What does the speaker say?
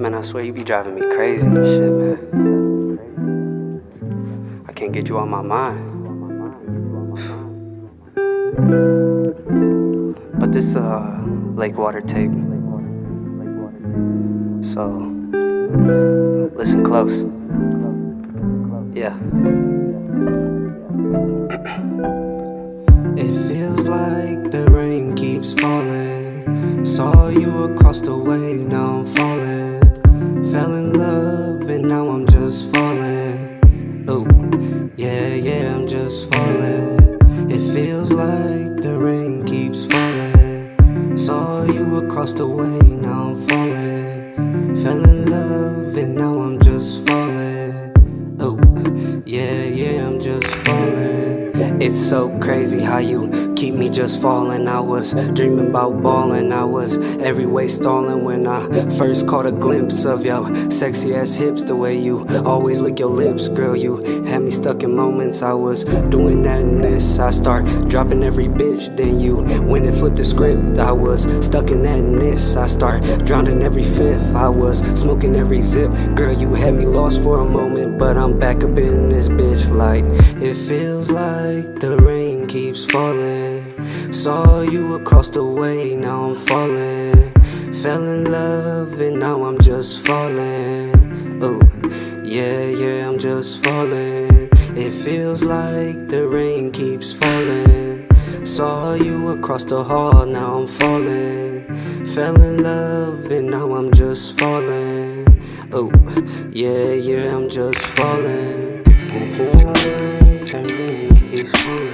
Man, I swear you be driving me crazy and shit, man. I can't get you on my mind. But this lake water tape. So listen close. Yeah. It feels like the rain keeps falling. Saw you across the way, now I'm falling. Fell in love and now I'm just falling. Oh, yeah, I'm just falling. It feels like the rain keeps falling. Saw you across the way, now I'm falling. Fell in love and now I'm just falling. Oh, yeah, I'm just falling. It's so crazy how you keep me just falling. I was dreaming about balling. I was every way stalling when I first caught a glimpse of your sexy ass hips. The way you always lick your lips, girl, you had me stuck in moments. I was doing that and this. I start dropping every bitch. Then you went and flipped the script. I was stuck in that and this. I start drowning every fifth. I was smoking every zip. Girl, you had me lost for a moment, but I'm back up in this bitch. Like, it feels like the rain keeps falling. Saw you across the way, now I'm falling. Fell in love and now I'm just falling. Oh, yeah, I'm just falling. It feels like the rain keeps falling. Saw you across the hall, now I'm falling. Fell in love and now I'm just falling. Oh, yeah, I'm just falling. I feel like the rain keeps falling.